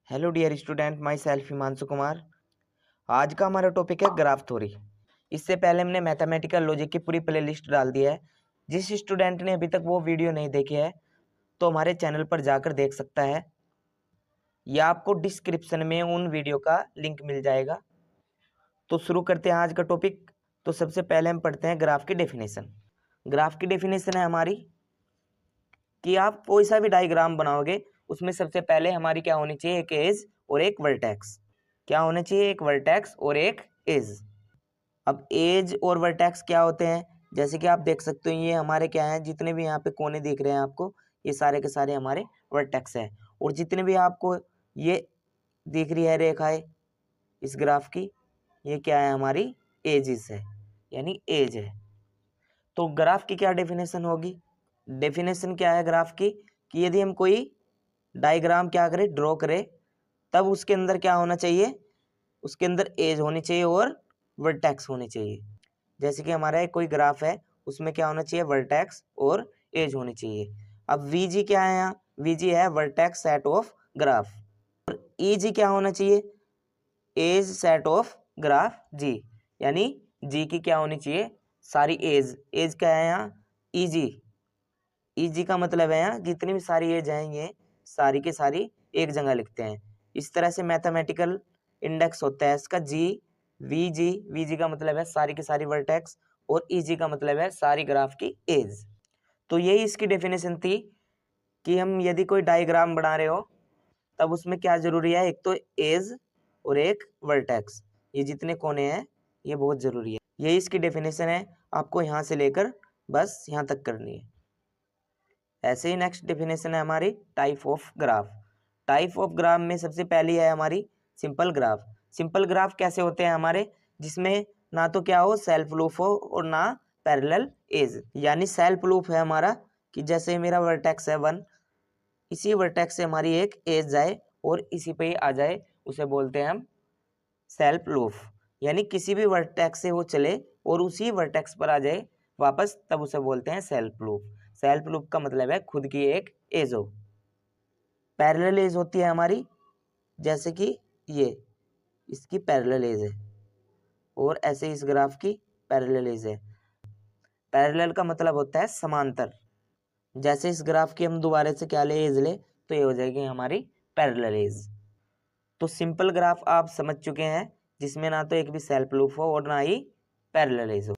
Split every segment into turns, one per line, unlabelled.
Hello dear student, myself Himanshu Kumar. आज का हमारा टॉपिक है ग्राफ थ्योरी। इससे पहले हमने मैथमेटिकल लॉजिक की पूरी प्लेलिस्ट डाल दी है। जिस स्टूडेंट ने अभी तक वो वीडियो नहीं देखी है तो हमारे चैनल पर जाकर देख सकता है, या आपको डिस्क्रिप्शन में उन वीडियो का लिंक मिल जाएगा। तो शुरू करते हैं आज का टॉपिक। तो सबसे पहले हम पढ़ते हैं ग्राफ की डेफिनेशन। ग्राफ की डेफिनेशन है हमारी कि आप कोई सा भी डायग्राम बनाओगे उसमें सबसे पहले हमारी क्या होनी चाहिए, एक एज और एक वर्टेक्स। क्या होना चाहिए, एक वर्टेक्स और एक एज। अब एज और वर्टेक्स क्या होते हैं, जैसे कि आप देख सकते हो ये हमारे क्या है, जितने भी यहाँ पे कोने दिख रहे हैं आपको, ये सारे के सारे हमारे वर्टेक्स हैं। और जितने भी आपको ये दिख रही है रेखाएं इस ग्राफ की, ये क्या है, हमारी एजिस है, यानी एज है। तो ग्राफ की क्या डेफिनेशन होगी, डेफिनेशन क्या है ग्राफ की, कि यदि हम कोई डायग्राम क्या करें, ड्रॉ करें, तब उसके अंदर क्या होना चाहिए, उसके अंदर एज होनी चाहिए और वर्टेक्स होनी चाहिए। जैसे कि हमारा एक कोई ग्राफ है, उसमें क्या होना चाहिए, वर्टेक्स और एज होनी चाहिए। अब वी जी क्या है, यहाँ वी जी है वर्टेक्स सेट ऑफ ग्राफ। और ई जी क्या होना चाहिए, एज सेट ऑफ ग्राफ जी, यानी जी की क्या होनी चाहिए, सारी एज। एज क्या है यहाँ, ई जी। ई जी का मतलब है यहाँ जितनी भी सारी एज हैं ये सारी की सारी एक जगह लिखते हैं। इस तरह से मैथमेटिकल इंडेक्स होता है इसका जी, वी जी। वी जी का मतलब है सारी की सारी वर्टेक्स, और ई जी का मतलब है सारी ग्राफ की एज। तो यही इसकी डेफिनेशन थी कि हम यदि कोई डायग्राम बना रहे हो तब उसमें क्या जरूरी है, एक तो एज और एक वर्टेक्स। ये जितने कोने हैं ये बहुत जरूरी है। यही इसकी डेफिनेशन है, आपको यहाँ से लेकर बस यहाँ तक करनी है। ऐसे ही नेक्स्ट डेफिनेशन है हमारी type of graph. Type of graph में सबसे पहली है हमारी सिंपल ग्राफ। सिंपल ग्राफ कैसे होते हैं हमारे, जिसमें ना तो क्या हो, सेल्फ लूप हो और ना पैरेलल एज। यानी सेल्फ लूप है हमारा कि जैसे मेरा वर्टेक्स है 1, इसी वर्टेक्स से हमारी एक एज जाए और इसी पे ही आ जाए, उसे बोलते हैं हम सेल्फ लूप। यानी किसी भी वर्टेक्स से वो चले और उसी वर्टेक्स पर आ जाए वापस, तब उसे बोलते हैं सेल्फ लूप। सेल्फ लूप का मतलब है खुद की एक एज हो। पैरेलल एज होती है हमारी, जैसे कि ये इसकी पैरेलल एज है, और ऐसे इस ग्राफ की पैरेलल एज है। पैरेलल का मतलब होता है समांतर। जैसे इस ग्राफ की हम दोबारा से क्या ले, एज ले, तो ये हो जाएगी हमारी पैरेलल एज। तो सिंपल ग्राफ आप समझ चुके हैं, जिसमें ना तो एक भी सेल्फ लूप हो और ना ही पैरेलल एज हो।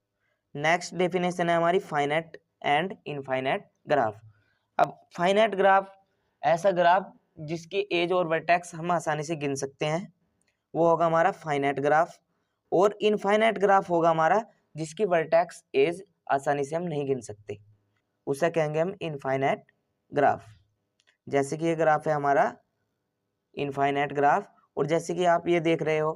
नेक्स्ट डेफिनेशन है हमारी फाइनाइट एंड इनफाइनाइट ग्राफ। अब फाइनाइट ग्राफ ऐसा ग्राफ जिसकी एज और वर्टेक्स हम आसानी से गिन सकते हैं, वो होगा हमारा फाइनाइट ग्राफ। और इनफाइनाइट ग्राफ होगा हमारा जिसकी वर्टेक्स एज आसानी से हम नहीं गिन सकते, उसे कहेंगे हम इनफाइनाइट ग्राफ। जैसे कि ये ग्राफ है हमारा इनफाइनाइट ग्राफ, और जैसे कि आप ये देख रहे हो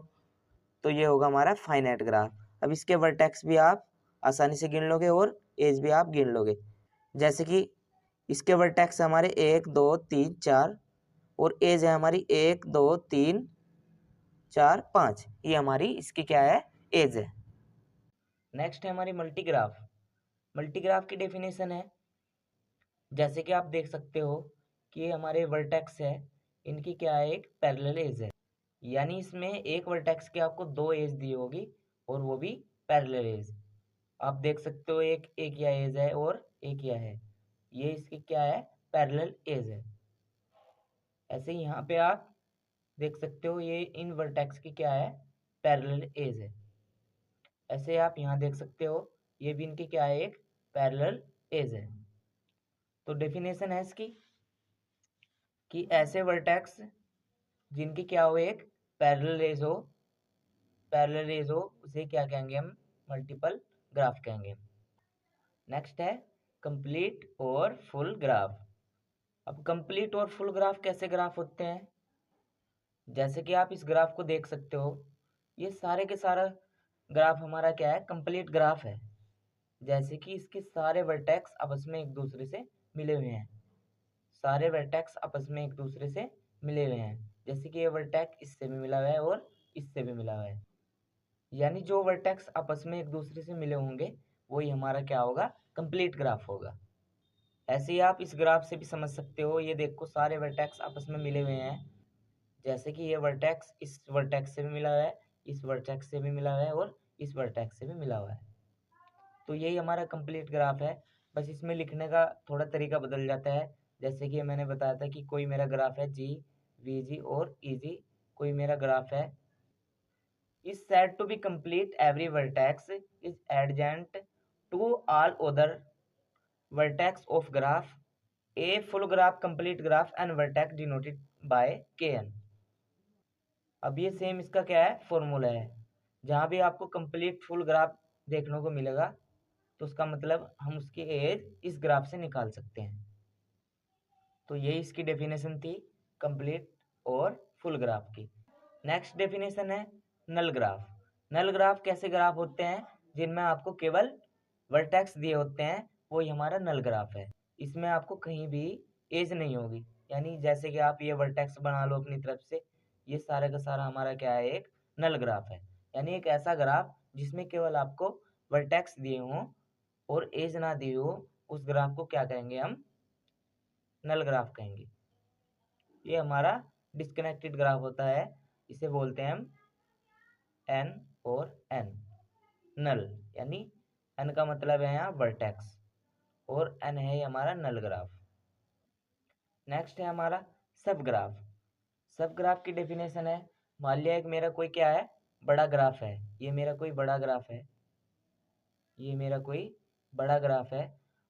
तो ये होगा हमारा फाइनाइट ग्राफ। अब इसके वर्टेक्स भी आप आसानी से गिन लोगे और एज भी आप गिन लोगे। जैसे कि इसके वर्टेक्स हमारे 1 2 3 4, और एज है हमारी 1 2 3 4 5। ये हमारी इसकी क्या है, एज है। नेक्स्ट है हमारी मल्टीग्राफ। मल्टीग्राफ की डेफिनेशन है, जैसे कि आप देख सकते हो कि ये हमारे वर्टेक्स है, इनकी क्या है, एक पैरेलल एज है। यानी इसमें एक वर्टेक्स की आपको दो एज दी होगी और वो भी पैरेलल एज। आप देख सकते हो एक यह एज है और एक यह है, ये इसकी क्या है, पैरेलल एज है। ऐसे ही यहाँ पे आप देख सकते हो ये इन वर्टेक्स की क्या है, पैरेलल एज है। ऐसे आप यहाँ देख सकते हो ये भी इनकी क्या है, एक पैरेलल एज है। तो डेफिनेशन है इसकी कि ऐसे वर्टेक्स जिनकी क्या हो, एक पैरेलल एज हो, पैरेलल एज हो, उसे क्या कहेंगे हम, मल्टीपल ग्राफ कहेंगे। नेक्स्ट है कंप्लीट और फुल ग्राफ। अब कंप्लीट और फुल ग्राफ कैसे ग्राफ होते हैं, जैसे कि आप इस ग्राफ को देख सकते हो, ये सारे के सारा ग्राफ हमारा क्या है, कंप्लीट ग्राफ है। जैसे कि इसके सारे वर्टेक्स आपस में एक दूसरे से मिले हुए हैं, सारे वर्टेक्स आपस में एक दूसरे से मिले हुए हैं। जैसे कि ये वर्टेक्स इससे भी मिला हुआ है और इससे भी मिला हुआ है, यानी जो वर्टेक्स आपस में एक दूसरे से मिले होंगे वही हमारा क्या होगा, कंप्लीट ग्राफ होगा। ऐसे ही आप इस ग्राफ से भी समझ सकते हो, ये देखो सारे वर्टेक्स आपस में मिले हुए हैं, जैसे कि ये वर्टेक्स इस वर्टेक्स से भी मिला हुआ है, इस वर्टेक्स से भी मिला हुआ है और इस वर्टेक्स से भी मिला हुआ है। तो यही हमारा कंप्लीट ग्राफ है। बस इसमें लिखने का थोड़ा तरीका बदल जाता है। जैसे कि मैंने बताया था कि कोई मेरा ग्राफ है जी, वी जी और ई जी, कोई मेरा ग्राफ है is said to be complete every vertex is adjacent to all other vertex of graph. A full graph, complete graph and vertex denoted by kn. अब ये सेम इसका क्या है, फॉर्मूला है। जहाँ भी आपको कंप्लीट फुल ग्राफ देखने को मिलेगा तो उसका मतलब हम उसकी एज इस ग्राफ से निकाल सकते हैं। तो ये इसकी डेफिनेशन थी कंप्लीट और फुल ग्राफ की। नेक्स्ट डेफिनेशन है नल ग्राफ। नल ग्राफ कैसे ग्राफ होते हैं जिनमें आपको केवल वर्टेक्स दिए होते हैं, वो ही हमारा नल ग्राफ है। इसमें आपको कहीं भी एज नहीं होगी, यानी जैसे कि आप ये वर्टेक्स बना लो अपनी तरफ से, ये सारा का सारा हमारा क्या है, एक नल ग्राफ है। यानी एक ऐसा ग्राफ जिसमें केवल आपको वर्टेक्स दिए हों और एज ना दी हो, उस ग्राफ को क्या कहेंगे हम, नल ग्राफ कहेंगे। ये हमारा डिस्कनेक्टेड ग्राफ होता है, इसे बोलते हैं हम एन और एन नल, यानी एन का मतलब है यहाँ वर्टेक्स और एन है हमारा नल ग्राफ। नेक्स्ट है हमारा सब ग्राफ। सब ग्राफ की डेफिनेशन है, मान लिया एक मेरा कोई क्या है, बड़ा ग्राफ है, ये मेरा कोई बड़ा ग्राफ है, ये मेरा कोई बड़ा ग्राफ है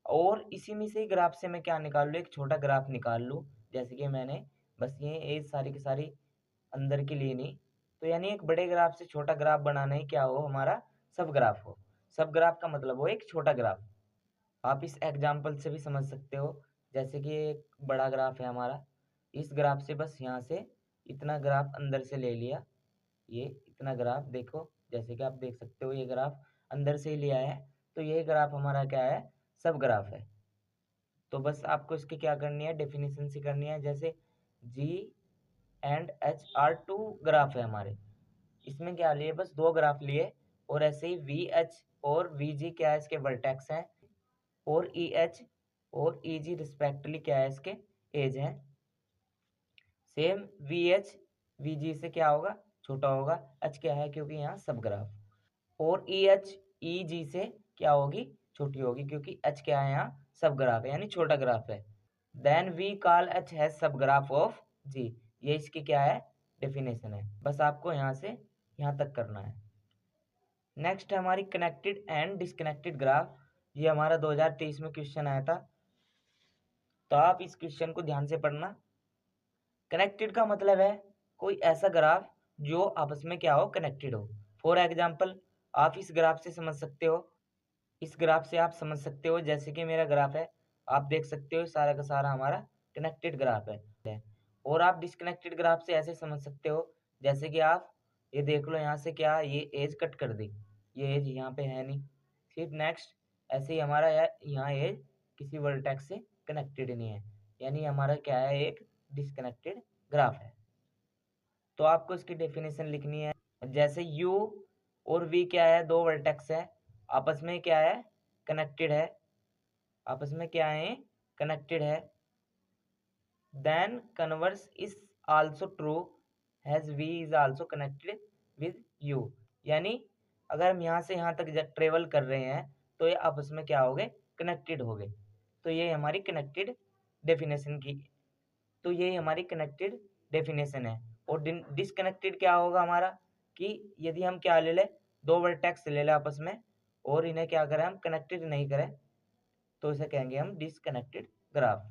और इसी में से ही ग्राफ से मैं क्या निकाल लूँ, एक छोटा ग्राफ निकाल लूँ। जैसे कि मैंने बस ये एज सारी की सारी अंदर की ली नहीं, तो यानी एक बड़े ग्राफ से छोटा ग्राफ बनाना ही क्या हो, हमारा सब ग्राफ हो। सब ग्राफ का मतलब हो एक छोटा ग्राफ। आप इस एग्जाम्पल से भी समझ सकते हो, जैसे कि एक बड़ा ग्राफ है हमारा, इस ग्राफ से बस यहाँ से इतना ग्राफ अंदर से ले लिया, ये इतना ग्राफ देखो, जैसे कि आप देख सकते हो ये ग्राफ अंदर से ही लिया है, तो ये ग्राफ हमारा क्या है, सब ग्राफ है। तो बस आपको इसकी क्या करनी है, डेफिनेशन से करनी है। जैसे G and H are two graph है हमारे, इसमें क्या लिए, बस दो ग्राफ लिए, और ऐसे ही वी एच और वी जी क्या है, इसके वर्टेक्स हैं, और ई एच और ई जी रिस्पेक्टली क्या है, इसके एज हैं। सेम वी एच वी जी से क्या होगा, छोटा होगा, एच क्या है क्योंकि यहाँ सब ग्राफ, और ई एच ई जी से क्या होगी, छोटी होगी, क्योंकि एच क्या है, यहाँ सब ग्राफ है यानी छोटा ग्राफ है। Then we call H as subgraph of G, ये इसकी क्या है, डेफिनेशन है। बस आपको यहाँ से यहाँ तक करना है। नेक्स्ट है हमारी कनेक्टेड एंड डिस्कनेक्टेड ग्राफ। ये हमारा 2023 में क्वेश्चन आया था, तो आप इस क्वेश्चन को ध्यान से पढ़ना। कनेक्टेड का मतलब है कोई ऐसा ग्राफ जो आपस में क्या हो, कनेक्टेड हो। फॉर एग्जाम्पल आप इस ग्राफ से समझ सकते हो, इस ग्राफ से आप समझ सकते हो, जैसे कि मेरा ग्राफ है, आप देख सकते हो सारा का सारा हमारा कनेक्टेड ग्राफ है। और आप डिस्कनेक्टेड ग्राफ से ऐसे समझ सकते हो, जैसे कि आप ये देख लो, यहाँ से क्या ये एज कट कर दी, ये एज यहाँ पे है नहीं, फिर नेक्स्ट ऐसे ही हमारा यहाँ एज किसी वर्टेक्स से कनेक्टेड नहीं है, यानी हमारा क्या है, एक डिस्कनेक्टेड ग्राफ है। तो आपको इसकी डेफिनेशन लिखनी है। जैसे u और v क्या है, दो वर्टेक्स है, आपस में क्या है, कनेक्टेड है, आपस में क्या है, कनेक्टेड है। Then converse is also true has v is also connected with u, यानी अगर हम यहाँ से यहाँ तक ट्रेवल कर रहे हैं तो ये आपस में क्या हो गए, कनेक्टेड हो गए। तो ये हमारी कनेक्टेड डेफिनेशन की, तो ये हमारी कनेक्टेड डेफिनेशन है। और डिसकनेक्टेड क्या होगा हमारा, कि यदि हम क्या ले लें, दो वर्टेक्स ले लें आपस में और इन्हें क्या करें, हम कनेक्टेड नहीं करें, तो इसे कहेंगे हम डिसकनेक्टेड ग्राफ।